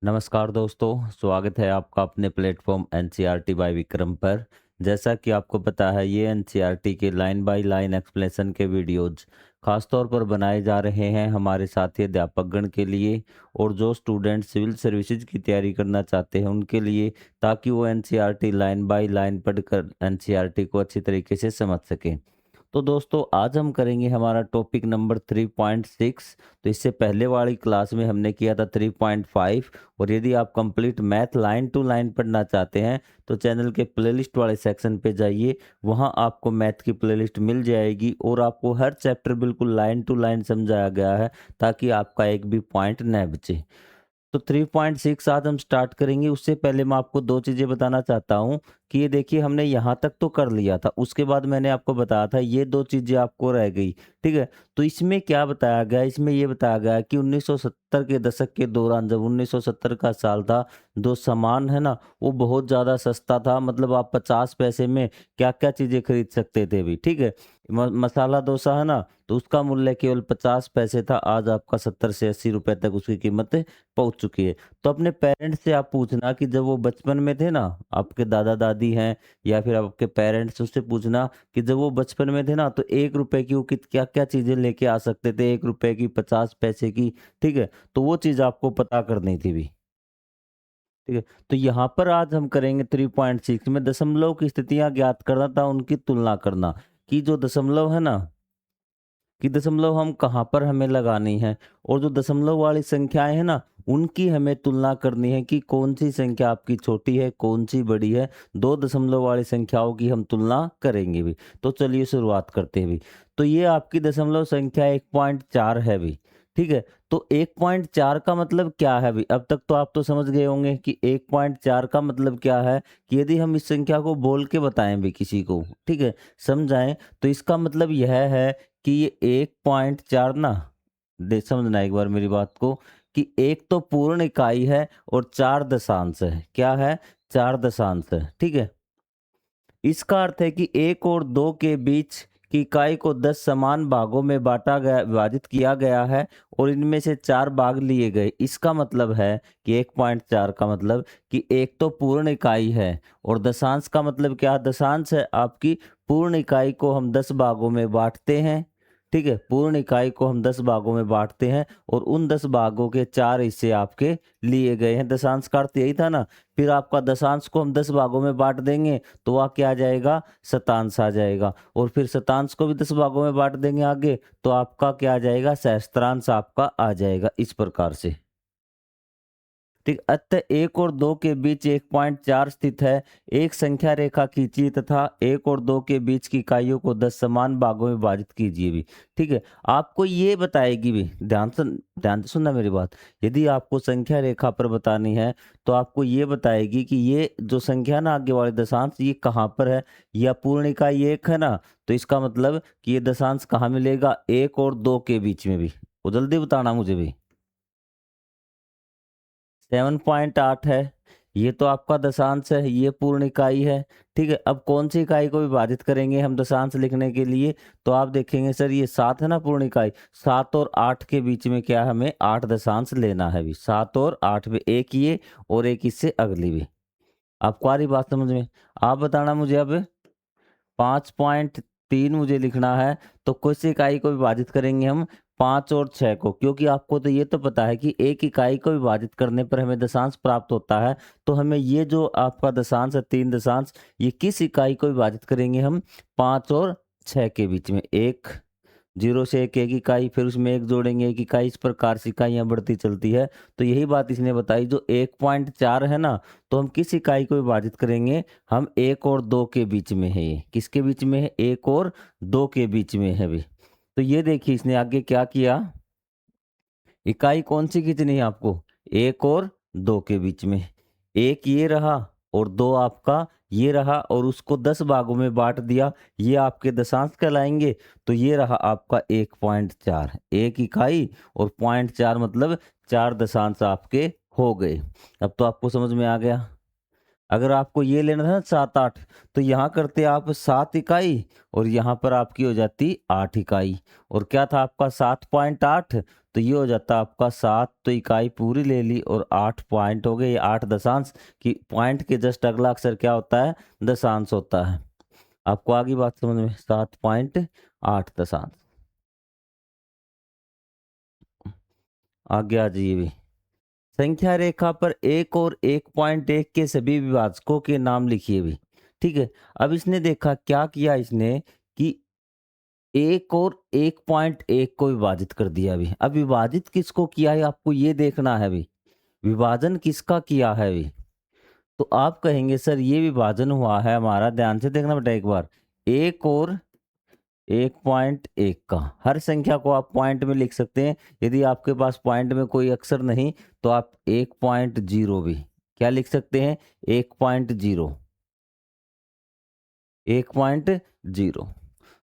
नमस्कार दोस्तों, स्वागत है आपका अपने प्लेटफॉर्म एनसीईआरटी बाय विक्रम पर। जैसा कि आपको पता है, ये एनसीईआरटी के लाइन बाय लाइन एक्सप्लेनेशन के वीडियोज़ खास तौर पर बनाए जा रहे हैं हमारे साथी अध्यापकगण के लिए और जो स्टूडेंट सिविल सर्विसेज की तैयारी करना चाहते हैं उनके लिए, ताकि वो एनसीईआरटी लाइन बाय लाइन पढ़कर एनसीईआरटी को अच्छी तरीके से समझ सकें। तो दोस्तों, आज हम करेंगे हमारा टॉपिक नंबर 3.6। तो इससे पहले वाली क्लास में हमने किया था 3.5। और यदि आप complete math line to line पढ़ना चाहते हैं तो चैनल के प्लेलिस्ट वाले सेक्शन पे जाइए, वहां आपको मैथ की प्लेलिस्ट मिल जाएगी और आपको हर चैप्टर बिल्कुल लाइन टू लाइन समझाया गया है, ताकि आपका एक भी पॉइंट न बचे। तो 3.6 आज हम स्टार्ट करेंगे। उससे पहले मैं आपको 2 चीज़ें बताना चाहता हूँ कि ये देखिए, हमने यहाँ तक तो कर लिया था, उसके बाद मैंने आपको बताया था ये 2 चीज़ें आपको रह गई, ठीक है? तो इसमें क्या बताया गया है, इसमें ये बताया गया है कि 1970 के दशक के दौरान, जब 1970 का साल था, जो सामान है ना, वो बहुत ज़्यादा सस्ता था। मतलब आप 50 पैसे में क्या-क्या चीज़ें खरीद सकते थे अभी, ठीक है? मसाला डोसा है ना, तो उसका मूल्य केवल 50 पैसे था, आज आपका 70 से 80 रुपए तक उसकी कीमत पहुँच चुकी है। तो अपने पेरेंट्स से आप पूछना कि जब वो बचपन में थे ना, आपके दादा-दादी हैं या फिर आपके पेरेंट्स, उससे पूछना कि जब वो बचपन में थे ना, तो ₹1 की वो कित क्या-क्या चीज़ें लेके आ सकते थे, ₹1 की, 50 पैसे की, ठीक है? तो वो चीज़ आपको पता करनी थी भी, ठीक है? तो यहाँ पर आज हम करेंगे 3.6 में दशमलव की स्थितियाँ ज्ञात करना था, उनकी तुलना करना, कि जो दशमलव है ना, कि दशमलव हम कहाँ पर हमें लगानी है, और जो दशमलव वाली संख्याएं हैं ना, उनकी हमें तुलना करनी है कि कौन सी संख्या आपकी छोटी है, कौन सी बड़ी है। 2 दशमलव वाली संख्याओं की हम तुलना करेंगे भी। तो चलिए शुरुआत करते हैं भी। तो ये आपकी दशमलव संख्या 1.4 है भी, ठीक है? तो 1.4 का मतलब क्या है भी? अब तक तो आप तो समझ गए होंगे कि 1.4 का मतलब क्या है, कि यदि हम इस संख्या को बोल के बताएं भी किसी को, ठीक है, समझाएं, तो इसका मतलब यह है कि ये 1.4 ना, समझना एक बार मेरी बात को, कि एक तो पूर्ण इकाई है और 4 दशांश है। क्या है? 4 दशांश है, ठीक है? इसका अर्थ है कि 1 और 2 के बीच की इकाई को 10 समान भागों में बांटा गया, विभाजित किया गया है और इनमें से 4 भाग लिए गए। इसका मतलब है कि 1.4 का मतलब कि एक तो पूर्ण इकाई है, और दशांश का मतलब क्या? दशांश है आपकी पूर्ण इकाई को हम 10 भागों में बांटते हैं, ठीक है? पूर्ण इकाई को हम 10 भागों में बांटते हैं और उन 10 भागों के 4 हिस्से आपके लिए गए हैं। दशांश का अर्थ यही था ना। फिर आपका दशांश को हम 10 भागों में बांट देंगे तो वह क्या आ जाएगा? शतांश आ जाएगा, और फिर शतांश को भी 10 भागों में बांट देंगे आगे, तो आपका क्या आ जाएगा? सहस्त्रांश आपका आ जाएगा, इस प्रकार से। ठीक, अतः 1 और 2 के बीच 1.4 स्थित है। एक संख्या रेखा खींचिए तथा 1 और 2 के बीच की इकाइयों को 10 समान भागों में विभाजित कीजिए भी। ठीक है, आपको ये बताएगी भी, ध्यान से सुनना मेरी बात। यदि आपको संख्या रेखा पर बतानी है तो आपको ये बताएगी कि ये जो संख्या ना, आगे वाले दशांश, ये कहाँ पर है। या पूर्ण इकाई 1 है ना, तो इसका मतलब कि ये दशांश कहाँ मिलेगा? 1 और 2 के बीच में भी। वो जल्दी बताना मुझे भी। 7.8 है, ये तो आपका दशांश है, ये पूर्ण इकाई है। ठीक है, अब कौन सी इकाई को विभाजित करेंगे हम दशांश लिखने के लिए? तो आप देखेंगे सर, ये 7 है ना पूर्ण इकाई, 7 और 8 के बीच में क्या, हमें 8 दशांश लेना है भी। 7 और 8 में एक ये और एक इससे अगली भी। आपको आ रही बात समझ में? आप बताना मुझे अब। 5.3 मुझे लिखना है, तो किस इकाई को विभाजित करेंगे हम? 5 और 6 को, क्योंकि आपको तो ये तो पता है कि एक इकाई को विभाजित करने पर हमें दशांश प्राप्त होता है। तो हमें ये जो आपका दशांश है, 3 दशांश, ये किस इकाई को विभाजित करेंगे हम? 5 और 6 के बीच में। 1 0 से 1 1 इकाई, फिर उसमें 1 जोड़ेंगे 1 इकाई, इस प्रकार से इकाइयाँ बढ़ती चलती है। तो यही बात इसने बताई, जो 1.4 है ना, तो हम किस इकाई को विभाजित करेंगे? हम 1 और 2 के बीच में है ये। किसके बीच में है? 1 और 2 के बीच में है भी। तो ये देखिए इसने आगे क्या किया, इकाई कौन सी खींचनी है आपको? 1 और 2 के बीच में। 1 ये रहा और 2 आपका ये रहा, और उसको 10 भागों में बाँट दिया। ये आपके दशांश कहलाएँगे। तो ये रहा आपका 1.4, 1 इकाई और 0.4 मतलब 4 दशांश आपके हो गए। अब तो आपको समझ में आ गया। अगर आपको ये लेना था ना 7 8, तो यहाँ करते आप 7 इकाई और यहाँ पर आपकी हो जाती 8 इकाई। और क्या था आपका 7.8, तो ये हो जाता आपका 7, तो इकाई पूरी ले ली और 8 पॉइंट हो गए। ये 8 दशांश की पॉइंट के जस्ट अगला अक्षर क्या होता है, दशांश होता है। आपको आगे बात समझ में, 7.8 दशांश। आगे आ जाइए भी। संख्या रेखा पर 1 और 1.1 के सभी विभाजकों के नाम लिखिए भी। ठीक है, अब इसने देखा क्या किया इसने कि 1 और 1.1 को विभाजित कर दिया अभी। अब विभाजित किसको किया है आपको ये देखना है अभी, विभाजन किसका किया है अभी। तो आप कहेंगे सर ये विभाजन हुआ है हमारा, ध्यान से देखना बेटा एक बार, 1 और 1.1 का। हर संख्या को आप पॉइंट में लिख सकते हैं। यदि आपके पास पॉइंट में कोई अक्षर नहीं तो आप 1.0 भी क्या लिख सकते हैं, 1.0, 1.0।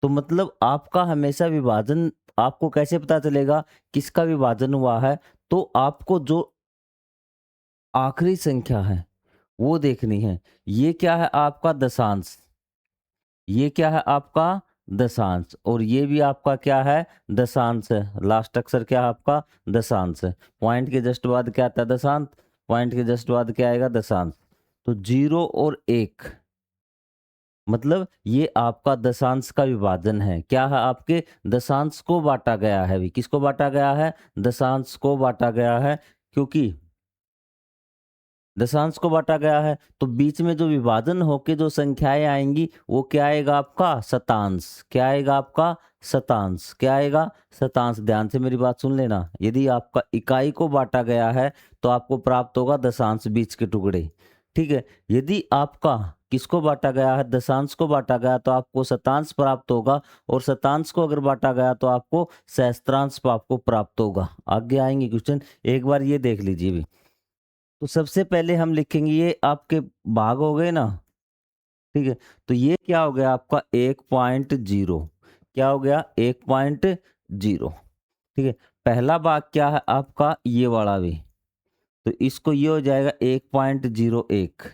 तो मतलब आपका हमेशा विभाजन, आपको कैसे पता चलेगा किसका विभाजन हुआ है, तो आपको जो आखिरी संख्या है वो देखनी है। ये क्या है आपका दशांश, ये क्या है आपका दशांश, और ये भी आपका क्या है दशांश है। लास्ट अक्षर क्या है आपका दशांश है। पॉइंट के जस्ट बाद क्या आता है दशांश, पॉइंट के जस्ट बाद क्या आएगा दशांश। तो 0 और 1 मतलब ये आपका दशांश का विभाजन है। क्या है आपके दशांश को बांटा गया है। भी किसको बांटा गया है, दशांश को बांटा गया है। क्योंकि दशांश को बांटा गया है तो बीच में जो विभाजन होके जो संख्याएं आएंगी वो क्या आएगा आपका शतांश। क्या आएगा आपका शतांश, क्या आएगा शतांश। ध्यान से मेरी बात सुन लेना, यदि आपका इकाई को बांटा गया है तो आपको प्राप्त होगा दशांश बीच के टुकड़े। ठीक है, यदि आपका किसको बांटा गया है, दशांश को बांटा गया तो आपको शतांश प्राप्त होगा, और शतांश को अगर बांटा गया तो आपको सहस्त्रांश आपको प्राप्त होगा। आगे आएंगे क्वेश्चन, एक बार ये देख लीजिए भी। तो सबसे पहले हम लिखेंगे, ये आपके भाग हो गए ना। ठीक है, तो ये क्या हो गया आपका 1.0, क्या हो गया 1.0। ठीक है, पहला भाग क्या है आपका ये वाला भी, तो इसको ये हो जाएगा 1.01,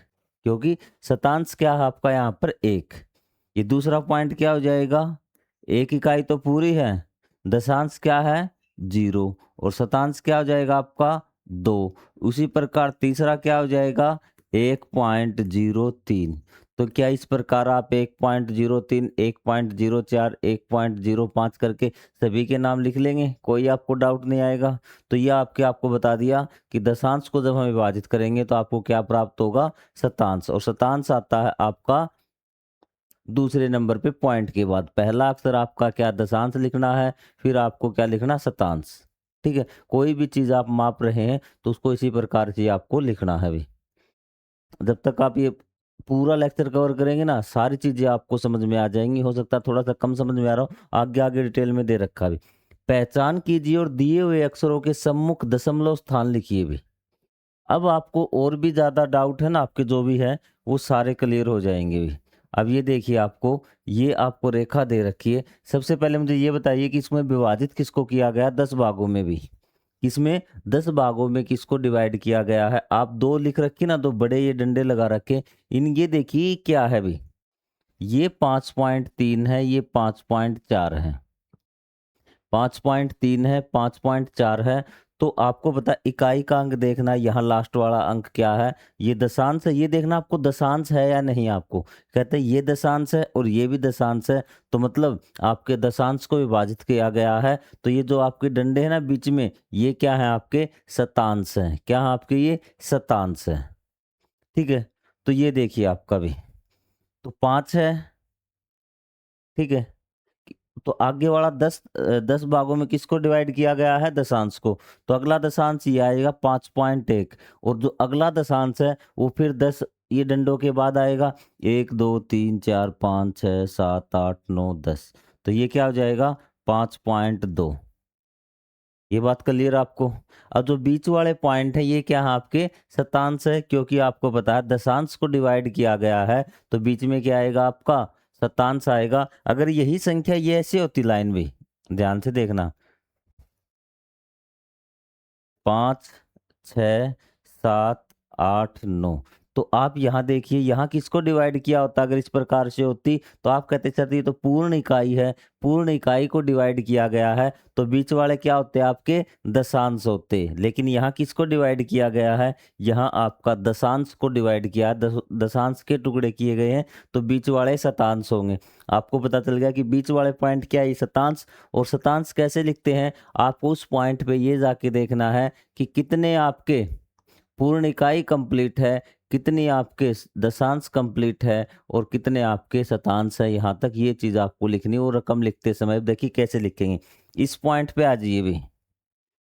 क्योंकि शतांश क्या है आपका यहाँ पर 1। ये दूसरा पॉइंट क्या हो जाएगा, 1 इकाई तो पूरी है, दशांश क्या है 0, और शतांश क्या हो जाएगा आपका 2। उसी प्रकार तीसरा क्या हो जाएगा 1.03। तो क्या इस प्रकार आप 1.03, 1.04, 1.05 करके सभी के नाम लिख लेंगे, कोई आपको डाउट नहीं आएगा। तो यह आपको बता दिया कि दशांश को जब हम विभाजित करेंगे तो आपको क्या प्राप्त होगा, शतांश। और शतांश आता है आपका दूसरे नंबर पे पॉइंट के बाद। पहला अक्षर आपका क्या दशांश लिखना है, फिर आपको क्या लिखना शतांश। ठीक है, कोई भी चीज आप माप रहे हैं तो उसको इसी प्रकार से आपको लिखना है भी। जब तक आप ये पूरा लेक्चर कवर करेंगे ना सारी चीजें आपको समझ में आ जाएंगी। हो सकता है थोड़ा सा कम समझ में आ रहा हो, आगे आगे डिटेल में दे रखा भी। पहचान कीजिए और दिए हुए अक्षरों के सम्मुख दशमलव स्थान लिखिए भी। अब आपको और भी ज्यादा डाउट है ना आपके जो भी है वो सारे क्लियर हो जाएंगे भी। अब ये देखिए, ये आपको रेखा दे रखी है। सबसे पहले मुझे ये बताइए कि इसमें विभाजित किसको किया गया 10 भागों में भी, इसमें 10 भागों में किसको डिवाइड किया गया है। आप दो लिख रखी ना, दो बड़े ये डंडे लगा रखे इन, ये देखिए क्या है भी, ये 5.3 है, ये 5.4 है, 5.3 है, 5.4 है। तो आपको पता इकाई का अंक देखना, यहाँ लास्ट वाला अंक क्या है, ये दशांश है। ये देखना आपको दशांश है या नहीं। आपको कहते हैं ये दशांश है और ये भी दशांश है, तो मतलब आपके दशांश को विभाजित किया गया है। तो ये जो आपके डंडे हैं ना बीच में, ये क्या है आपके शतांश है। क्या है आपके, ये शतांश है। ठीक है, तो ये देखिए आपका भी तो 5 है। ठीक है, तो आगे वाला 10 भागों में किसको डिवाइड किया गया है, दशांश को। तो अगला दशांश ये आएगा 5.1, और जो अगला दशांश है वो फिर 10 ये डंडों के बाद आएगा, 1 2 3 4 5 6 7 8 9 10। तो ये क्या हो जाएगा 5.2। ये बात क्लियर आपको। अब जो बीच वाले पॉइंट है ये क्या है आपके शतांश है, क्योंकि आपको पता है दशांश को डिवाइड किया गया है तो बीच में क्या आएगा आपका शतांश आएगा। अगर यही संख्या ये ऐसे होती लाइन भी, ध्यान से देखना, 5 6 7 8 9, तो आप यहाँ देखिए, यहाँ किसको डिवाइड किया होता अगर इस प्रकार से होती, तो आप कहते सर ये तो पूर्ण इकाई है, पूर्ण इकाई को डिवाइड किया गया है, तो बीच वाले क्या होते हैं आपके दशांश होते। लेकिन यहाँ किसको डिवाइड किया गया है, यहाँ आपका दशांश को डिवाइड किया, दशांश के टुकड़े किए गए हैं, तो बीच वाले शतांश होंगे। आपको पता चल गया कि बीच वाले पॉइंट क्या है, शतांश। और शतांश कैसे लिखते हैं, आपको उस पॉइंट पे ये जाके देखना है कि कितने आपके पूर्ण इकाई कंप्लीट है, कितनी आपके दशांश कंप्लीट है और कितने आपके शतांश है। यहाँ तक ये चीज़ आपको लिखनी है। और रकम लिखते समय देखिए कैसे लिखेंगे, इस पॉइंट पे आ जाइए भी,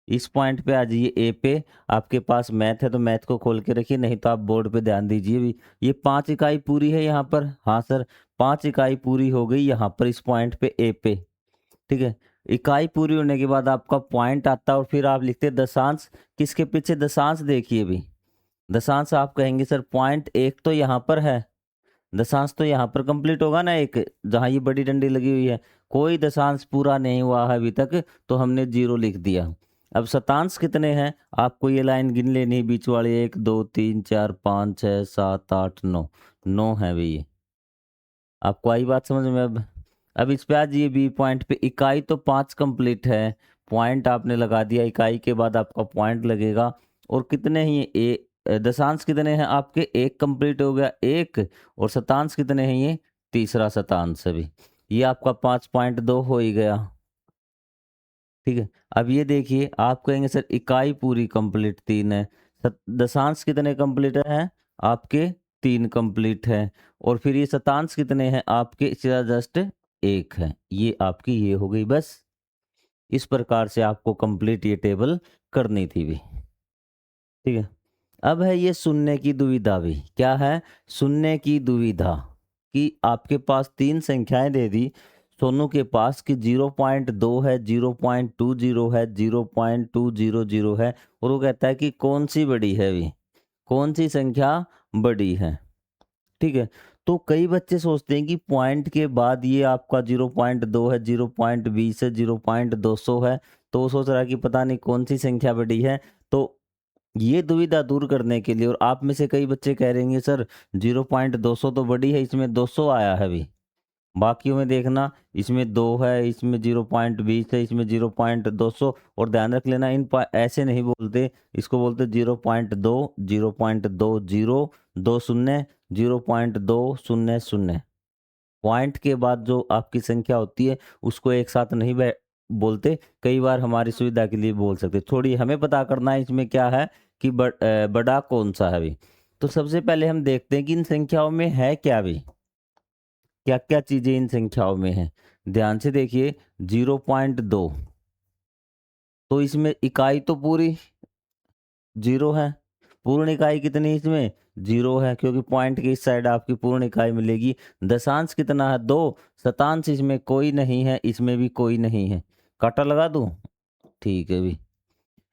इस पॉइंट पे आ जाइए ए पे। आपके पास मैथ है तो मैथ को खोल के रखिए, नहीं तो आप बोर्ड पे ध्यान दीजिए भी। ये 5 इकाई पूरी है यहाँ पर, हाँ सर 5 इकाई पूरी हो गई यहाँ पर इस पॉइंट पे ए पे, ठीक है। इकाई पूरी होने के बाद आपका पॉइंट आता है और फिर आप लिखते हैं दशांश। किसके पीछे दशांश देखिए भी, दशांश आप कहेंगे सर पॉइंट एक तो यहाँ पर है, दशांश तो यहाँ पर कंप्लीट होगा ना, एक जहाँ ये बड़ी डंडी लगी हुई है, कोई दशांश पूरा नहीं हुआ है अभी तक, तो हमने 0 लिख दिया। अब शतांश कितने हैं, आपको ये लाइन गिन लेनी बीच वाली, 1 2 3 4 5 6 7 8 9, 9 है भाई ये। आपको आई बात समझ में। अब इस पे आ जाइए बी पॉइंट पे, इकाई तो 5 कंप्लीट है, पॉइंट आपने लगा दिया, इकाई के बाद आपका पॉइंट लगेगा। और कितने ही दशांश कितने हैं आपके, 1 कंप्लीट हो गया 1, और शतांश कितने हैं ये, तीसरा शतांश भी, ये आपका 5.2 हो ही गया, ठीक है। अब ये देखिए आप कहेंगे सर इकाई पूरी कंप्लीट 3 है, दशांश कितने कंप्लीट है आपके, 3 कंप्लीट है, और फिर ये शतांश कितने हैं आपके, इसका जस्ट 1 है। ये आपकी ये हो गई बस। इस प्रकार से आपको कंप्लीट ये टेबल करनी थी भी, ठीक है। अब है ये सुनने की दुविधा भी, क्या है, सुनने की दुविधा, कि आपके पास 3 संख्याएं दे दी सोनू के पास कि 0.2 है, 0.20 है, 0.200 है, और वो कहता है कि कौन सी बड़ी है भी, कौन सी संख्या बड़ी है, ठीक है। तो कई बच्चे सोचते हैं कि पॉइंट के बाद ये आपका 0.2 है, 0.20 है, 0.200 है, तो वो सोच रहा है कि पता नहीं कौन सी संख्या बड़ी है। तो ये दुविधा दूर करने के लिए, और आप में से कई बच्चे कह रहे हैं सर 0.200 तो बड़ी है, इसमें 200 आया है अभी, बाकियों में देखना इसमें 2 है, इसमें 0.20 है, इसमें 0.200। और ध्यान रख लेना ऐसे नहीं बोलते, इसको बोलते 0.2, 0.20, 2 शून्य, 0.200। पॉइंट के बाद जो आपकी संख्या होती है उसको एक साथ नहीं बोलते, कई बार हमारी सुविधा के लिए बोल सकते। थोड़ी हमें पता करना है इसमें क्या है कि बड़ा कौन सा है भी। तो सबसे पहले हम देखते हैं कि इन संख्याओं में है क्या भी, क्या क्या चीजें इन संख्याओं में है। ध्यान से देखिए 0.2, तो इसमें इकाई तो पूरी 0 है, पूर्ण इकाई कितनी इसमें 0 है, क्योंकि पॉइंट की इस साइड आपकी पूर्ण इकाई मिलेगी। दशांश कितना है 2, शतांश इसमें कोई नहीं है, इसमें भी कोई नहीं है, काटा लगा दूं, ठीक है भी।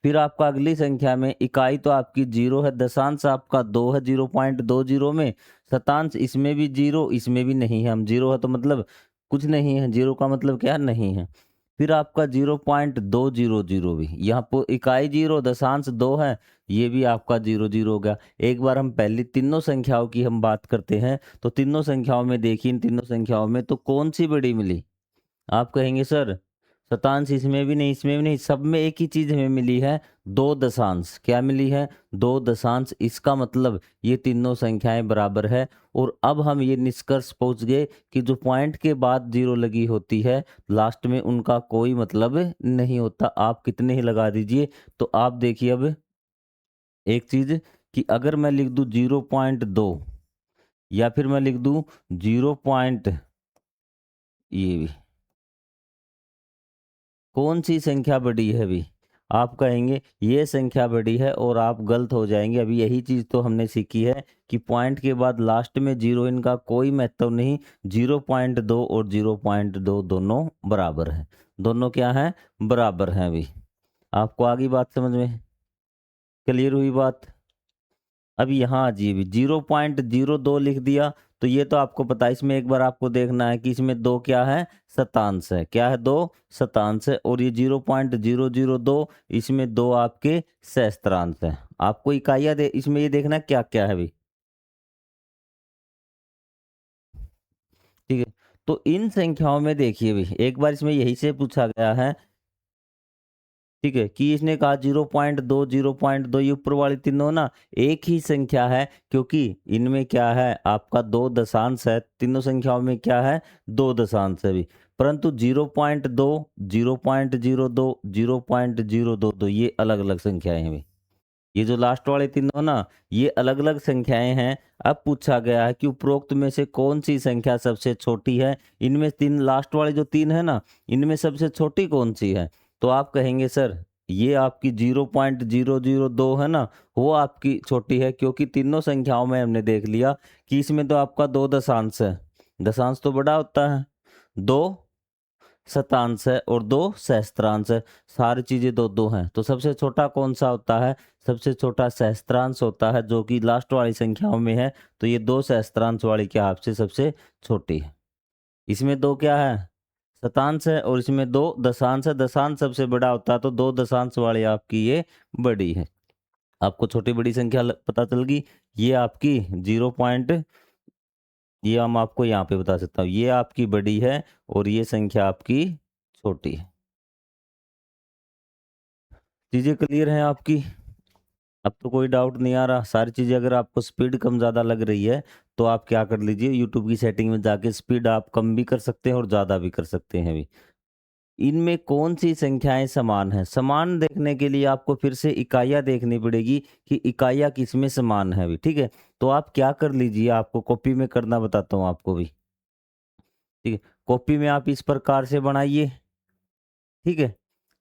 फिर आपका अगली संख्या में इकाई तो आपकी 0 है, दशांश आपका 2 है 0.20 में, शतांश इसमें भी 0, इसमें भी नहीं है, हम 0 है तो मतलब कुछ नहीं है, 0 का मतलब क्या नहीं है। फिर आपका 0.200 भी, यहाँ पर इकाई 0 दशांश 2 है, ये भी आपका 0 हो गया। एक बार हम पहली तीनों संख्याओं की हम बात करते हैं, तो तीनों संख्याओं में देखिए, इन तीनों संख्याओं में तो कौन सी बड़ी मिली, आप कहेंगे सर शतांश इसमें भी नहीं, इसमें भी नहीं, सब में एक ही चीज हमें मिली है, 2 दशांश। क्या मिली है, 2 दशांश। इसका मतलब ये तीनों संख्याएं बराबर है। और अब हम ये निष्कर्ष पहुंच गए कि जो पॉइंट के बाद 0 लगी होती है लास्ट में, उनका कोई मतलब नहीं होता, आप कितने ही लगा दीजिए। तो आप देखिए अब एक चीज, कि अगर मैं लिख दूं 0.2, या फिर मैं लिख दूं 0 पॉइंट, ये भी कौन सी संख्या बड़ी है अभी, आप कहेंगे ये संख्या बड़ी है, और आप गलत हो जाएंगे। अभी यही चीज तो हमने सीखी है कि पॉइंट के बाद लास्ट में 0, इनका कोई महत्व नहीं, 0.2 और 0.2 दोनों बराबर है, दोनों क्या है, बराबर हैं अभी। आपको आगे बात समझ में क्लियर हुई बात। अब यहाँ आ जाइए, 0.02 लिख दिया, तो ये तो आपको पता है, इसमें एक बार आपको देखना है कि इसमें 2 क्या है, शतांश है, क्या है 2 शतांश है। और ये 0.002, इसमें 2 आपके सहस्त्रांश है। आपको इकाइयाँ दे इसमें ये देखना क्या क्या है अभी, ठीक है। तो इन संख्याओं में देखिए भी एक बार इसमें यही से पूछा गया है, ठीक है, कि इसने कहा 0.2 0.2 ये ऊपर वाली तीनों ना एक ही संख्या है, क्योंकि इनमें क्या है आपका दो दशांश है, तीनों संख्याओं में क्या है दो दशांश है भी। परंतु 0.2 0.02 0.022 ये अलग अलग संख्याएं हैं भी। ये जो लास्ट वाले तीनों ना ये अलग अलग संख्याएं हैं। अब पूछा गया है कि उपरोक्त में से कौन सी संख्या सबसे छोटी है। इनमें तीन लास्ट वाले जो तीन है ना इनमें सबसे छोटी कौन सी है। तो आप कहेंगे सर ये आपकी 0.002 है ना वो आपकी छोटी है, क्योंकि तीनों संख्याओं में हमने देख लिया कि इसमें तो आपका दो दशांश है, दशांश तो बड़ा होता है, दो शतांश है और दो सहस्त्रांश है, सारी चीजें दो दो हैं। तो सबसे छोटा कौन सा होता है, सबसे छोटा सहस्त्रांश होता है जो कि लास्ट वाली संख्याओं में है। तो ये दो सहस्त्रांश वाली क्या आपसे सबसे छोटी है। इसमें दो क्या है शतांश है और इसमें दो दशांश है, दशांश सबसे बड़ा होता है तो दो दशांश वाली आपकी ये बड़ी है। आपको छोटी बड़ी संख्या पता चल गई। ये आपकी 0. ये हम आपको यहाँ पे बता सकता हूँ, ये आपकी बड़ी है और ये संख्या आपकी छोटी है। चीजें क्लियर हैं आपकी। अब तो कोई डाउट नहीं आ रहा। सारी चीज़ें अगर आपको स्पीड कम ज़्यादा लग रही है तो आप क्या कर लीजिए यूट्यूब की सेटिंग में जाके स्पीड आप कम भी कर सकते हैं और ज़्यादा भी कर सकते हैं भी। इनमें कौन सी संख्याएं समान हैं, समान देखने के लिए आपको फिर से इकाइयाँ देखनी पड़ेगी कि इकाइयाँ किसमें समान है भी। ठीक है, तो आप क्या कर लीजिए, आपको कॉपी में करना बताता हूँ आपको भी। ठीक है, कॉपी में आप इस प्रकार से बनाइए। ठीक है,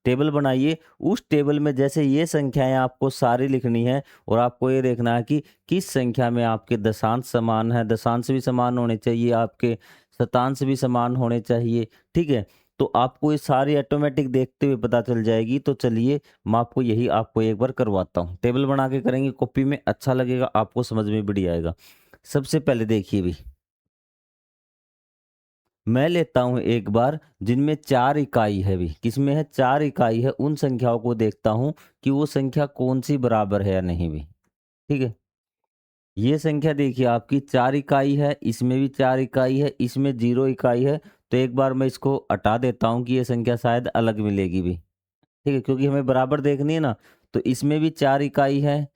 टेबल बनाइए। उस टेबल में जैसे ये संख्याएं आपको सारी लिखनी है और आपको ये देखना है कि किस संख्या में आपके दशांश समान है, दशांश भी समान होने चाहिए, आपके शतांश भी समान होने चाहिए। ठीक है, तो आपको ये सारी ऑटोमेटिक देखते हुए पता चल जाएगी। तो चलिए मैं आपको यही आपको एक बार करवाता हूँ। टेबल बना के करेंगे कॉपी में, अच्छा लगेगा, आपको समझ में बढ़िया आएगा। सबसे पहले देखिए भी मैं लेता हूँ एक बार जिनमें चार इकाई है भी, किसमें है चार इकाई है, उन संख्याओं को देखता हूँ कि वो संख्या कौन सी बराबर है या नहीं भी। ठीक है, ये संख्या देखिए आपकी चार इकाई है, इसमें भी चार इकाई है, इसमें जीरो इकाई है। तो एक बार मैं इसको हटा देता हूँ कि ये संख्या शायद अलग मिलेगी भी। ठीक है, क्योंकि हमें बराबर देखनी है ना। तो इसमें भी चार इकाई है,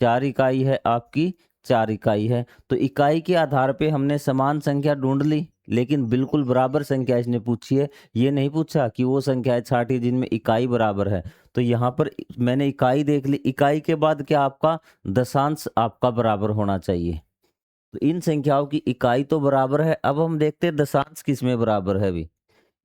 चार इकाई है आपकी, चार इकाई है। तो इकाई के आधार पे हमने समान संख्या ढूंढ ली, लेकिन बिल्कुल बराबर संख्या इसने पूछी है। ये नहीं पूछा कि वो संख्याएं छाटी जिनमें इकाई बराबर है। तो यहाँ पर मैंने इकाई देख ली, इकाई के बाद क्या आपका दशांश आपका बराबर होना चाहिए। तो इन संख्याओं की इकाई तो बराबर है, अब हम देखते हैं दशांश किस में बराबर है भी।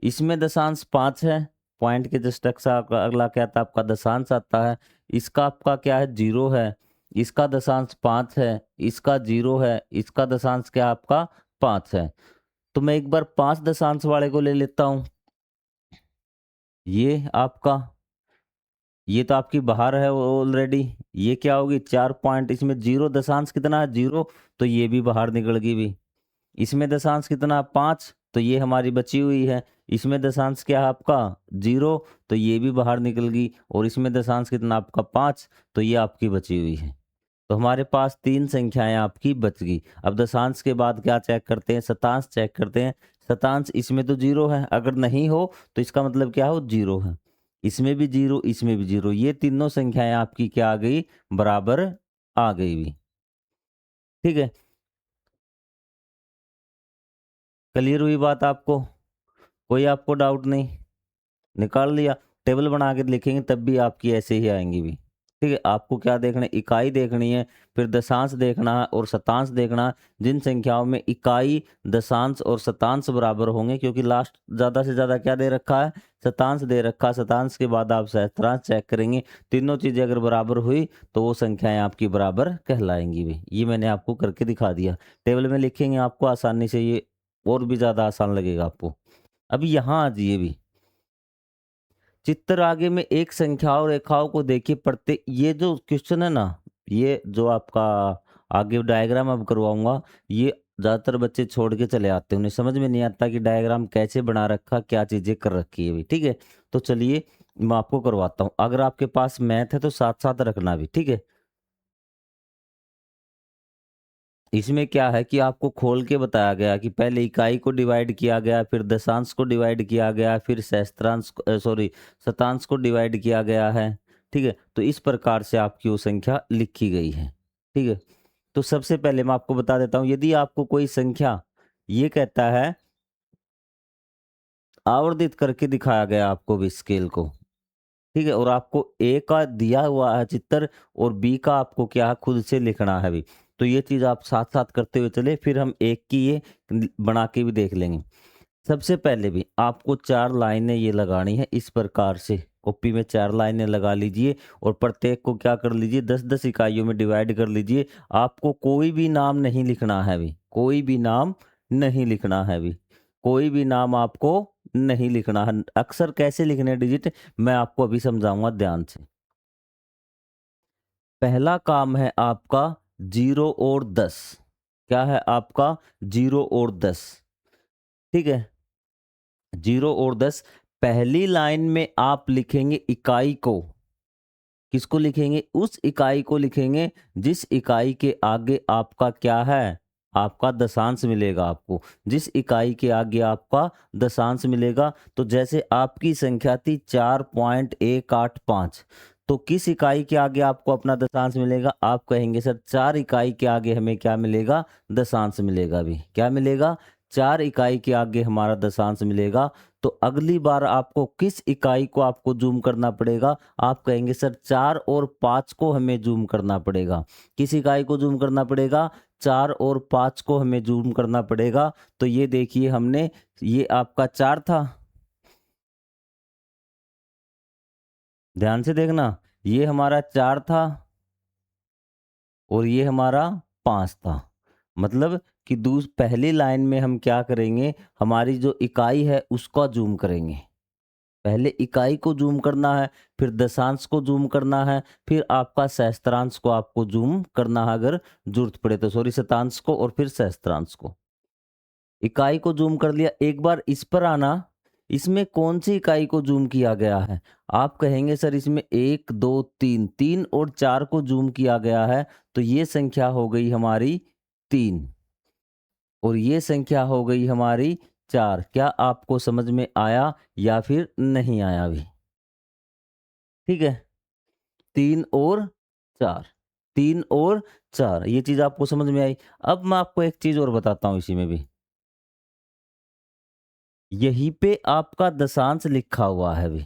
इसमें दशांश 5 है, पॉइंट के जस्ट अगला क्या था आपका दशांश आता है। इसका आपका क्या है 0 है, इसका दशांश 5 है, इसका 0 है, इसका दशांश क्या आपका 5 है। तो मैं एक बार 5 दशांश वाले को ले लेता हूँ। ये आपका, ये तो आपकी बाहर है ऑलरेडी। ये क्या होगी 4 पॉइंट, इसमें 0 दशांश कितना है 0, तो ये भी बाहर निकल गई भी। इसमें दशांश कितना 5, तो ये हमारी बची हुई है। इसमें दशांश क्या है आपका 0, तो ये भी बाहर निकल गई। और इसमें दशांश कितना आपका 5, तो ये आपकी बची हुई है। तो हमारे पास तीन संख्याएं आपकी बच गई। अब दशांश के बाद क्या चेक करते हैं, शतांश चेक करते हैं। शतांश इसमें तो 0 है, अगर नहीं हो तो इसका मतलब क्या हो 0 है। इसमें भी 0, इसमें भी 0, ये तीनों संख्याएं आपकी क्या आ गई बराबर आ गई भी। ठीक है, क्लियर हुई बात आपको, कोई आपको डाउट नहीं, निकाल लिया। टेबल बना के लिखेंगे तब भी आपकी ऐसे ही आएंगी भी। ठीक है, आपको क्या देखना है इकाई देखनी है, फिर दशांश देखना है और शतांश देखना है। जिन संख्याओं में इकाई दशांश और शतांश बराबर होंगे, क्योंकि लास्ट ज़्यादा से ज़्यादा क्या दे रखा है शतांश दे रखा है, शतांश के बाद आप सहस्त्रांश चेक करेंगे। तीनों चीज़ें अगर बराबर हुई तो वो संख्याएं आपकी बराबर कहलाएंगी भी। ये मैंने आपको करके दिखा दिया। टेबल में लिखेंगे आपको आसानी से, ये और भी ज़्यादा आसान लगेगा आपको। अभी यहाँ आ जाइए भी, चित्र आगे में एक संख्या और रेखाओं को देखिए प्रत्येक, ये जो क्वेश्चन है ना, ये जो आपका आगे डायग्राम अब करवाऊंगा, ये ज्यादातर बच्चे छोड़ के चले आते हैं, उन्हें समझ में नहीं आता कि डायग्राम कैसे बना रखा, क्या चीजें कर रखी है भी। ठीक है, तो चलिए मैं आपको करवाता हूँ। अगर आपके पास मैथ है तो साथ साथ रखना भी। ठीक है, इसमें क्या है कि आपको खोल के बताया गया कि पहले इकाई को डिवाइड किया गया, फिर दशांश को डिवाइड किया गया, फिर सहस्त्रांश सॉरी शतांश को डिवाइड किया गया है। ठीक है, तो इस प्रकार से आपकी वो संख्या लिखी गई है। ठीक है, तो सबसे पहले मैं आपको बता देता हूँ, यदि आपको कोई संख्या ये कहता है आवर्धित करके दिखाया गया आपको भी स्केल को, ठीक है, और आपको ए का दिया हुआ है चित्र और बी का आपको क्या है खुद से लिखना है भी, तो ये चीज़ आप साथ साथ करते हुए चले, फिर हम एक की ये बना के भी देख लेंगे। सबसे पहले भी आपको 4 लाइनें ये लगानी है इस प्रकार से, कॉपी में 4 लाइनें लगा लीजिए और प्रत्येक को क्या कर लीजिए 10-10 इकाइयों में डिवाइड कर लीजिए। आपको कोई भी नाम नहीं लिखना है अभी, कोई भी नाम नहीं लिखना है अभी, कोई भी नाम आपको नहीं लिखना है। अक्सर कैसे लिखने हैं डिजिट, मैं आपको अभी समझाऊंगा ध्यान से। पहला काम है आपका 0 और 10। क्या है आपका 0 और 10, ठीक है, 0 और 10। पहली लाइन में आप लिखेंगे इकाई को, किसको लिखेंगे, उस इकाई को लिखेंगे जिस इकाई के आगे आपका क्या है, आपका दशांश मिलेगा। आपको जिस इकाई के आगे आपका दशांश मिलेगा, तो जैसे आपकी संख्या थी 4.185, तो किस इकाई के आगे आपको अपना दशांश मिलेगा, आप कहेंगे सर 4 इकाई के आगे हमें क्या मिलेगा, दशांश मिलेगा भी, क्या मिलेगा, 4 इकाई के आगे हमारा दशांश मिलेगा। तो अगली बार आपको किस इकाई को आपको जूम करना पड़ेगा, आप कहेंगे सर 4 और 5 को हमें जूम करना पड़ेगा। किस इकाई को जूम करना पड़ेगा, 4 और 5 को हमें जूम करना पड़ेगा। तो ये देखिए हमने, ये आपका 4 था, ध्यान से देखना, ये हमारा 4 था और ये हमारा 5 था। मतलब कि पहली लाइन में हम क्या करेंगे, हमारी जो इकाई है उसका जूम करेंगे। पहले इकाई को जूम करना है, फिर दशांश को जूम करना है, फिर आपका सहस्त्रांश को आपको जूम करना है अगर जरूरत पड़े तो, सॉरी शतांश को और फिर सहस्त्रांश को। इकाई को जूम कर लिया, एक बार इस पर आना, इसमें कौन सी इकाई को जूम किया गया है, आप कहेंगे सर इसमें 1 2 3, 3 और 4 को जूम किया गया है, तो ये संख्या हो गई हमारी 3 और ये संख्या हो गई हमारी 4। क्या आपको समझ में आया या फिर नहीं आया अभी, ठीक है, 3 और 4, 3 और 4, ये चीज आपको समझ में आई। अब मैं आपको एक चीज और बताता हूं इसी में भी, यहीं पे आपका दशांश लिखा हुआ है अभी,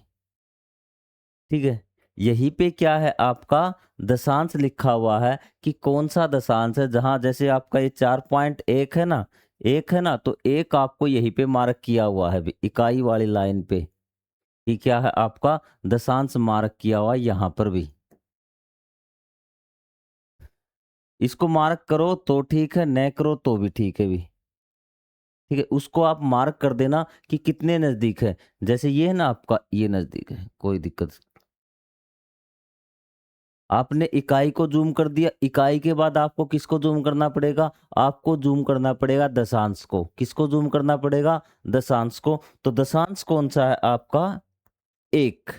ठीक है, यहीं पे क्या है आपका दशांश लिखा हुआ है कि कौन सा दशांश है, जहां जैसे आपका ये 4.1 है ना, एक है ना, तो एक आपको यहीं पे मार्क किया हुआ है अभी इकाई वाली लाइन पे, कि क्या है आपका दशांश मार्क किया हुआ यहाँ पर भी। इसको मार्क करो तो ठीक है, न करो तो भी ठीक है भी, ठीक है, उसको आप मार्क कर देना कि कितने नजदीक है। जैसे ये है ना आपका, ये नजदीक है, कोई दिक्कत, आपने इकाई को जूम कर दिया, इकाई के बाद आपको किसको जूम करना पड़ेगा, आपको जूम करना पड़ेगा दशांश को। किसको जूम करना पड़ेगा, दशांश को। तो दशांश कौन सा है आपका, एक।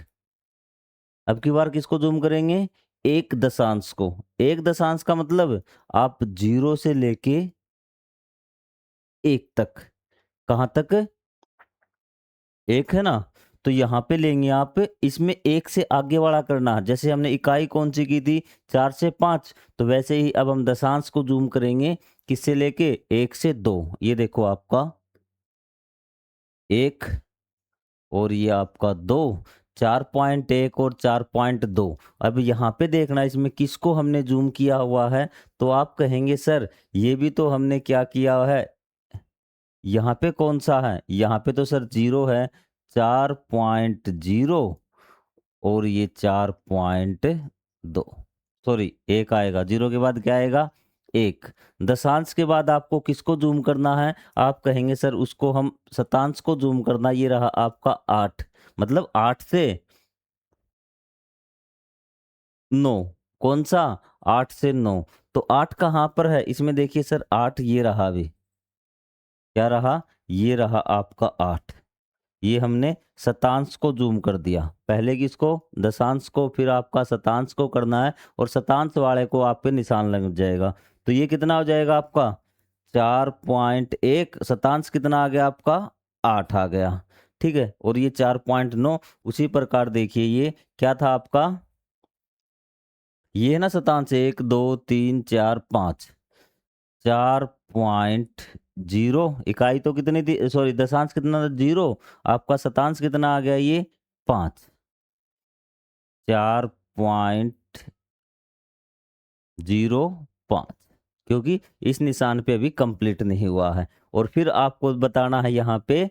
अब की बार किसको जूम करेंगे, एक दशांश को। एक दशांश का मतलब आप 0 से लेके 1 तक, कहां तक, एक है ना, तो यहाँ पे लेंगे आप, इसमें एक से आगे वाला करना है। जैसे हमने इकाई कौन सी की थी, 4 से 5, तो वैसे ही अब हम दशांश को जूम करेंगे, किससे लेके, 1 से 2। ये देखो आपका 1 और ये आपका 2, 4.1 और 4.2। अब यहाँ पे देखना इसमें किसको हमने जूम किया हुआ है, तो आप कहेंगे सर ये भी तो हमने क्या किया है, यहाँ पे कौन सा है, यहाँ पे तो सर 0 है, 4.0 और ये 4.2, सॉरी 1 आएगा, 0 के बाद क्या आएगा, 1। दशांश के बाद आपको किसको जूम करना है, आप कहेंगे सर उसको हम शतांश को जूम करना, ये रहा आपका 8, मतलब 8 से 9, कौन सा, 8 से 9। तो 8 कहाँ पर है इसमें, देखिए सर 8 ये रहा अभी, क्या रहा, ये रहा आपका 8। ये हमने शतांश को जूम कर दिया, पहले किसको, दशांश को, फिर आपका शतांश को करना है और शतांश वाले को आप पे निशान लग जाएगा। तो ये कितना हो जाएगा आपका 4.1, शतांश कितना आ गया आपका 8 आ गया। ठीक है, और ये 4.9 उसी प्रकार देखिए ये क्या था आपका, ये है ना शतांश 1 2 3 4 5, 4.0 इकाई तो कितनी थी, सॉरी दशांश कितना था 0, आपका शतांश कितना आ गया ये 5, 4.05, क्योंकि इस निशान पे अभी कंप्लीट नहीं हुआ है। और फिर आपको बताना है यहाँ पे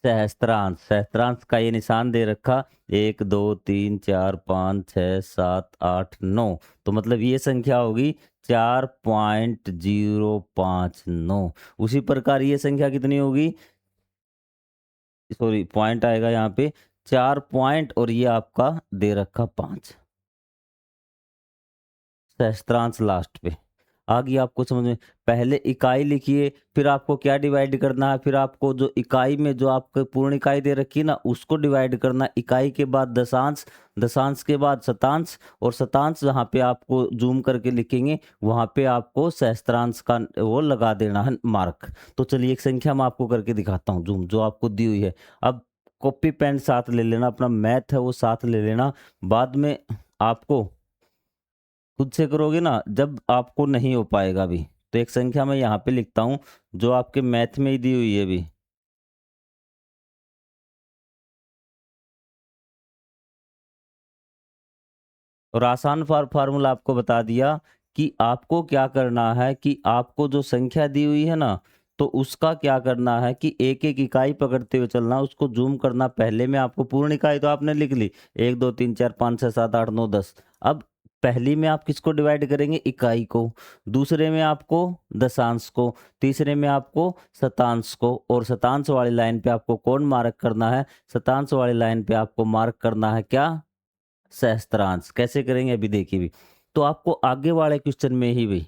सहस्त्रांश, सहस्त्रांश का ये निशान दे रखा 1 2 3 4 5 6 7 8 9, तो मतलब ये संख्या होगी 4.059। उसी प्रकार ये संख्या कितनी होगी, सॉरी पॉइंट आएगा यहाँ पे 4 पॉइंट और ये आपका दे रखा 5, सहस्त्रांश लास्ट पे आ गई आपको समझ में। पहले इकाई लिखिए, फिर आपको क्या डिवाइड करना है, फिर आपको जो इकाई में जो आपको पूर्ण इकाई दे रखी है ना उसको डिवाइड करना, इकाई के बाद दशांश, दशांश के बाद शतांश, और शतांश जहाँ पे आपको जूम करके लिखेंगे वहाँ पे आपको सहस्त्रांश का वो लगा देना है मार्क। तो चलिए एक संख्या मैं आपको करके दिखाता हूँ जूम, जो आपको दी हुई है। अब कॉपी पेन साथ ले लेना, अपना मैथ है वो साथ ले लेना, बाद में आपको खुद से करोगे ना जब आपको नहीं हो पाएगा भी। तो एक संख्या मैं यहाँ पे लिखता हूँ जो आपके मैथ में ही दी हुई है भी, और आसान फार्मूला आपको बता दिया कि आपको क्या करना है, कि आपको जो संख्या दी हुई है ना तो उसका क्या करना है कि एक एक इकाई पकड़ते हुए चलना, उसको जूम करना। पहले में आपको पूर्ण इकाई तो आपने लिख ली 1 2 3 4 5 6 7 8 9 10। अब पहली में आप किसको डिवाइड करेंगे, इकाई को, दूसरे में आपको दशांश को, तीसरे में आपको शतांश को, और शतांश वाली लाइन पे आपको कौन मार्क करना है, शतांश वाली लाइन पे आपको मार्क करना है क्या, सहस्त्रांश। कैसे करेंगे अभी देखिए भी। तो आपको आगे वाले क्वेश्चन में ही भी,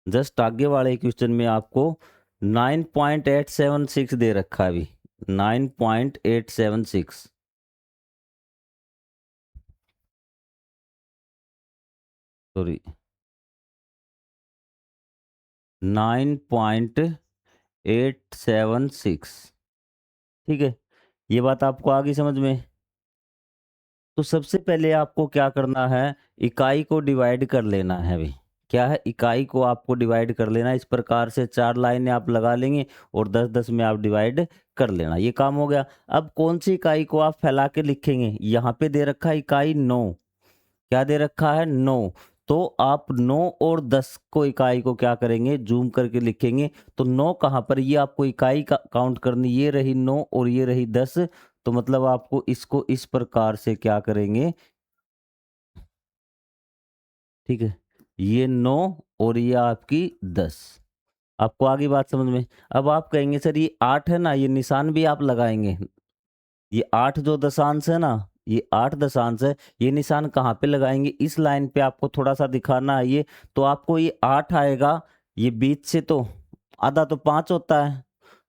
जस्ट आगे वाले क्वेश्चन में आपको 9.876 दे रखा है अभी, 9.876, सॉरी 9.876। ठीक है, ये बात आपको आ गई समझ में। तो सबसे पहले आपको क्या करना है, इकाई को डिवाइड कर लेना है अभी। क्या है, इकाई को आपको डिवाइड कर लेना, इस प्रकार से 4 लाइनें आप लगा लेंगे और 10 10 में आप डिवाइड कर लेना, ये काम हो गया। अब कौन सी इकाई को आप फैला के लिखेंगे, यहाँ पे दे रखा है इकाई 9, क्या दे रखा है 9, तो आप 9 और 10 को इकाई को क्या करेंगे, जूम करके लिखेंगे। तो 9 कहाँ पर, ये आपको इकाई का काउंट करनी, ये रही 9 और ये रही 10, तो मतलब आपको इसको इस प्रकार से क्या करेंगे, ठीक है, ये 9 और ये आपकी 10। आपको आगे बात समझ में। अब आप कहेंगे सर ये 8 है ना, ये निशान भी आप लगाएंगे, ये 8 जो दशांश है ना, ये 8 दशांश है, ये निशान कहाँ पे लगाएंगे, इस लाइन पे आपको थोड़ा सा दिखाना है ये। तो आपको ये 8 आएगा, ये बीच से तो आधा तो 5 होता है,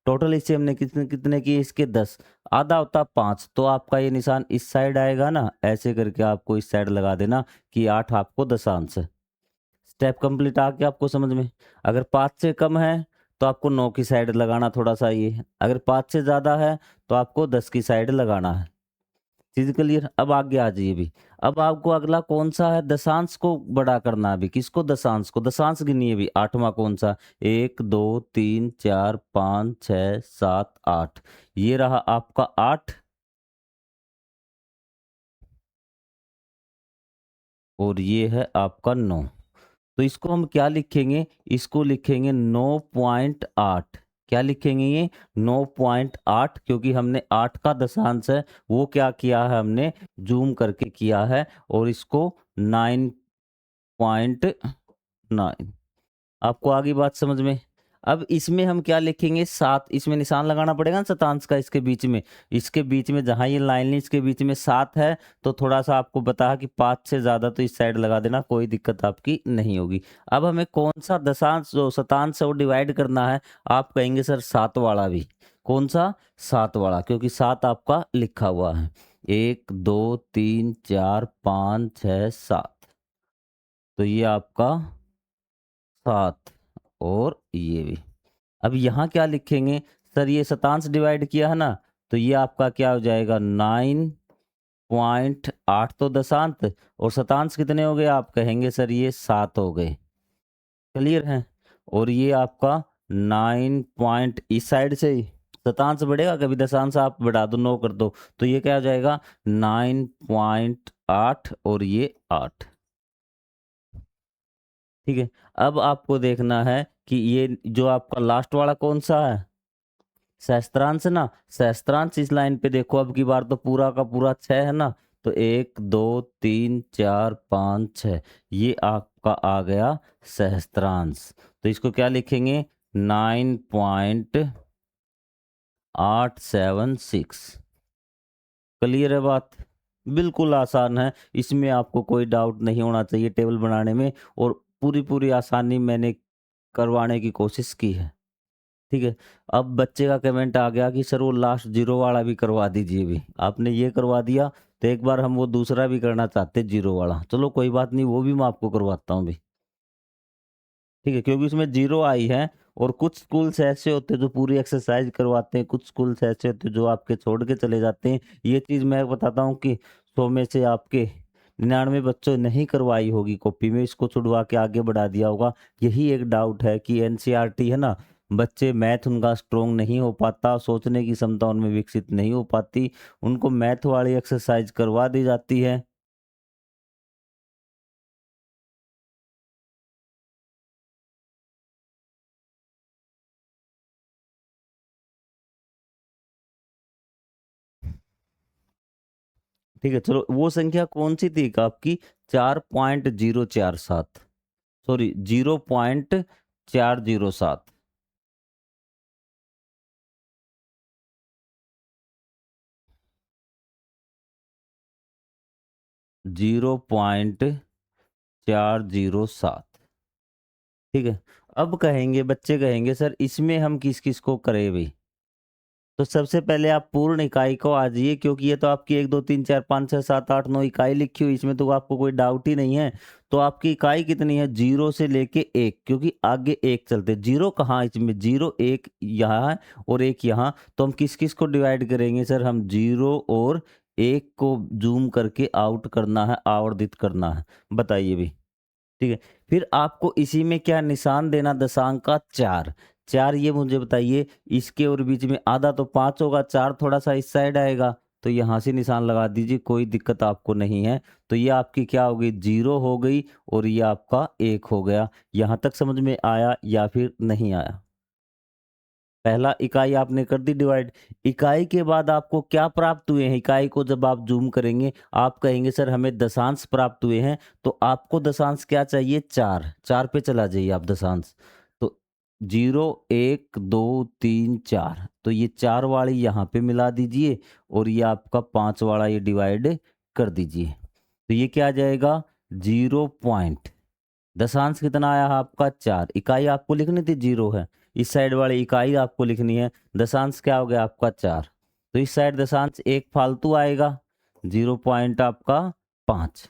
टोटल इससे हमने कितने कितने किए इसके 10, आधा होता 5, तो आपका ये निशान इस साइड आएगा ना, ऐसे करके आपको इस साइड लगा देना कि 8 आपको दशांश है। स्टेप कंप्लीट आ गया आपको समझ में। अगर 5 से कम है तो आपको 9 की साइड लगाना थोड़ा सा ये, अगर 5 से ज़्यादा है तो आपको 10 की साइड लगाना है। चीज़ क्लियर। अब आगे आ जाइए भी। अब आपको अगला कौन सा है, दशांश को बड़ा करना है अभी, किसको, दशांश को, दशांश गिनिए भी, आठवां कौन सा, 1 2 3 4 5 6 7 8, ये रहा आपका 8, और ये है आपका 9। तो इसको हम क्या लिखेंगे, इसको लिखेंगे 9.8। क्या लिखेंगे ये 9.8, क्योंकि हमने 8 का दशांश है वो क्या किया है, हमने जूम करके किया है, और इसको 9.9। आपको आगे बात समझ में। अब इसमें हम क्या लिखेंगे, 7, इसमें निशान लगाना पड़ेगा ना शतांश का, इसके बीच में, इसके बीच में जहाँ ये लाइन है इसके बीच में 7 है, तो थोड़ा सा आपको बता कि 5 से ज़्यादा तो इस साइड लगा देना, कोई दिक्कत आपकी नहीं होगी। अब हमें कौन सा दशांश जो शतांश है वो डिवाइड करना है, आप कहेंगे सर 7 वाला भी, कौन सा, 7 वाला, क्योंकि 7 आपका लिखा हुआ है, 1 2 3 4 5 6 7, तो ये आपका 7 और ये भी। अब यहाँ क्या लिखेंगे सर, ये शतांश डिवाइड किया है ना, तो ये आपका क्या हो जाएगा 9.8 तो दशांश, और शतांश कितने हो गए आप कहेंगे सर ये 7 हो गए। क्लियर है। और ये आपका 9 पॉइंट इस साइड से ही शतांश बढ़ेगा, कभी दशांश आप बढ़ा दो 9 कर दो, तो ये क्या हो जाएगा 9.8 और ये 8। ठीक है। अब आपको देखना है कि ये जो आपका लास्ट वाला कौन सा है, सहस्त्रांश ना। सहस्त्रांश इस लाइन पे देखो, अब की बार तो पूरा का पूरा 6 है ना, तो 1 2 3 4 5 6, ये आपका आ गया सहस्त्रांश। तो इसको क्या लिखेंगे 9.876। क्लियर है बात। बिल्कुल आसान है, इसमें आपको कोई डाउट नहीं होना चाहिए टेबल बनाने में, और पूरी पूरी आसानी मैंने करवाने की कोशिश की है। ठीक है। अब बच्चे का कमेंट आ गया कि सर वो लास्ट जीरो वाला भी करवा दीजिए। भी आपने ये करवा दिया, तो एक बार हम वो दूसरा भी करना चाहते जीरो वाला, चलो कोई बात नहीं, वो भी मैं आपको करवाता हूँ भी। ठीक है, क्योंकि उसमें जीरो आई है, और कुछ स्कूल्स ऐसे होते हैं जो पूरी एक्सरसाइज करवाते हैं, कुछ स्कूल्स ऐसे होते हैं जो आपके छोड़ के चले जाते हैं। ये चीज़ मैं बताता हूँ कि 100 में से आपके 99 बच्चों ने नहीं करवाई होगी कॉपी में, इसको छुड़वा के आगे बढ़ा दिया होगा। यही एक डाउट है कि एनसीईआरटी है ना, बच्चे मैथ उनका स्ट्रोंग नहीं हो पाता, सोचने की क्षमता उनमें विकसित नहीं हो पाती, उनको मैथ वाली एक्सरसाइज करवा दी जाती है। ठीक है, चलो वो संख्या कौन सी थी आपकी 4.047, सॉरी 0.407। 0.407। ठीक है। अब कहेंगे बच्चे, कहेंगे सर इसमें हम किस किस को करें भाई। तो सबसे पहले आप पूर्ण इकाई को आ जाइए, क्योंकि ये तो आपकी 1 2 3 4 5 6 7 8 9 इकाई लिखी हुई, इसमें तो आपको कोई डाउट ही नहीं है। तो आपकी इकाई कितनी है, 0 से लेके 1, क्योंकि आगे 1 चलते, जीरो कहाँ इसमें, 0 1 यहाँ है और 1 यहाँ, तो हम किस किस को डिवाइड करेंगे सर, हम 0 और 1 को जूम करके आउट करना है, आवर्धित करना है। बताइए भी। ठीक है। फिर आपको इसी में क्या निशान देना, दशांक का 4। 4 ये मुझे बताइए, इसके और बीच में आधा तो 5 होगा, 4 थोड़ा सा इस साइड आएगा, तो यहाँ से निशान लगा दीजिए, कोई दिक्कत आपको नहीं है। तो ये आपकी क्या हो गई, 0 हो गई, और ये आपका 1 हो गया। यहाँ तक समझ में आया या फिर नहीं आया। पहला इकाई आपने कर दी डिवाइड। इकाई के बाद आपको क्या प्राप्त हुए हैं, इकाई को जब आप जूम करेंगे आप कहेंगे सर हमें दशांश प्राप्त हुए हैं, तो आपको दशांश क्या चाहिए, 4। 4 पे चला जाइए आप दशांश। तो 0 1 2 3 4, तो ये 4 वाली यहाँ पे मिला दीजिए, और ये आपका 5 वाला ये डिवाइड कर दीजिए। तो ये क्या आ जाएगा 0 पॉइंट, दशांश कितना आया आपका 4, इकाई आपको लिखनी थी 0 है, इस साइड वाली इकाई आपको लिखनी है, दशांश क्या हो गया आपका 4, तो इस साइड दशांश 1 फालतू आएगा, 0 पॉइंट आपका 5।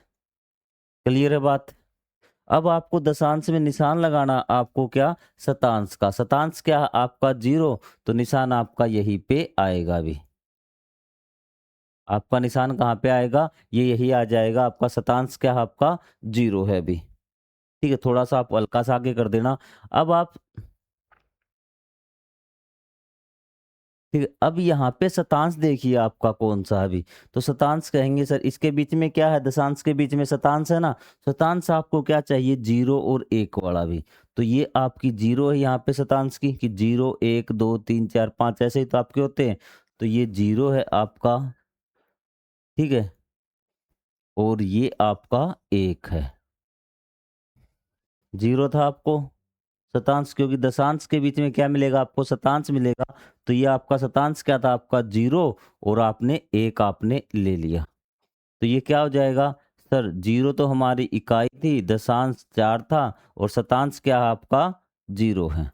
क्लियर है बात। अब आपको दशांश में निशान लगाना, आपको क्या शतांश का, शतांश क्या है आपका 0, तो निशान आपका यहीं पे आएगा भी। आपका निशान कहाँ पे आएगा, ये यही आ जाएगा, आपका शतांश क्या है आपका 0 है भी। ठीक है, थोड़ा सा आप हल्का सा आगे कर देना। अब आप, ठीक है, अब यहाँ पे शतांश देखिए आपका कौन सा है अभी। तो शतांश कहेंगे सर इसके बीच में क्या है, दशांश के बीच में शतांश है ना, शतांश आपको क्या चाहिए 0 और 1 वाला भी। तो ये आपकी 0 है यहाँ पे शतांश की, कि 0 1 2 3 4 5 ऐसे ही तो आपके होते हैं। तो ये 0 है आपका। ठीक है। और ये आपका 1 है। 0 था आपको शतांश, क्योंकि दशांश के बीच में क्या मिलेगा आपको, शतांश मिलेगा। तो ये आपका शतांश क्या था आपका 0, और आपने 1 आपने ले लिया। तो ये क्या हो जाएगा सर, 0 तो हमारी इकाई थी, दशांश 4 था, और शतांश क्या है आपका 0 है।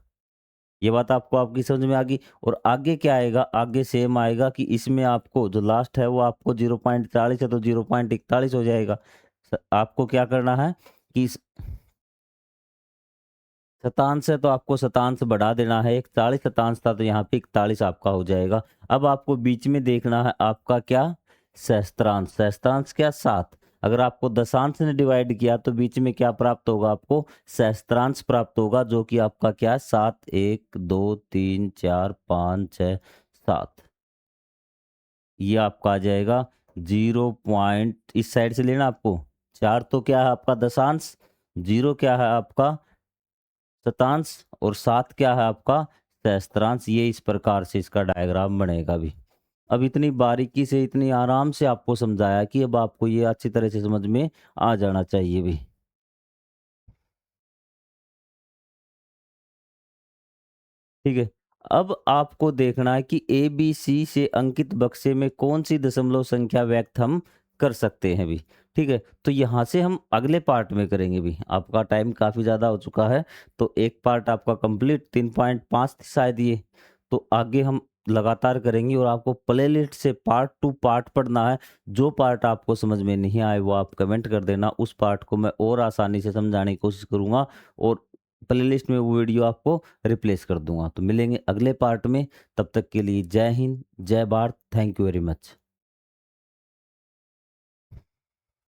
ये बात आपको आपकी समझ में आ गई। और आगे क्या आएगा, आगे सेम आएगा, कि इसमें आपको जो लास्ट है वो आपको 0.40 है, तो 0.41 हो जाएगा। आपको क्या करना है कि शतांश है तो आपको शतांश बढ़ा देना है, 41 शतांश था तो यहाँ पे 41 आपका हो जाएगा। अब आपको बीच में देखना है आपका क्या, सहस्त्रांश। सहस्त्रांश क्या, 7। अगर आपको दशांश ने डिवाइड किया तो बीच में क्या प्राप्त होगा, आपको सहस्त्रांश प्राप्त होगा, जो कि आपका क्या है, 7, 1, 2, 3, 4, 5, 6, 7। ये आपका आ जाएगा 0 पॉइंट, इस साइड से लेना आपको। 4 तो क्या है आपका दशांश, 0 क्या है आपका शतांश, और 7 क्या है आपका सहस्त्रांश। ये इस प्रकार से इसका डायग्राम बनेगा भी। अब इतनी बारीकी से, इतनी आराम से आपको समझाया कि अब आपको ये अच्छी तरह से समझ में आ जाना चाहिए भी। ठीक है। अब आपको देखना है कि ए बी सी से अंकित बक्से में कौन सी दशमलव संख्या व्यक्त हम कर सकते हैं भी। ठीक है, तो यहाँ से हम अगले पार्ट में करेंगे भी। आपका टाइम काफ़ी ज़्यादा हो चुका है, तो एक पार्ट आपका कंप्लीट, 3.5 थी शायद ये, तो आगे हम लगातार करेंगे और आपको प्लेलिस्ट से पार्ट टू पार्ट पढ़ना है। जो पार्ट आपको समझ में नहीं आए वो आप कमेंट कर देना, उस पार्ट को मैं और आसानी से समझाने की कोशिश करूँगा और प्लेलिस्ट में वो वीडियो आपको रिप्लेस कर दूंगा। तो मिलेंगे अगले पार्ट में, तब तक के लिए जय हिंद, जय Bharat, thank you very much.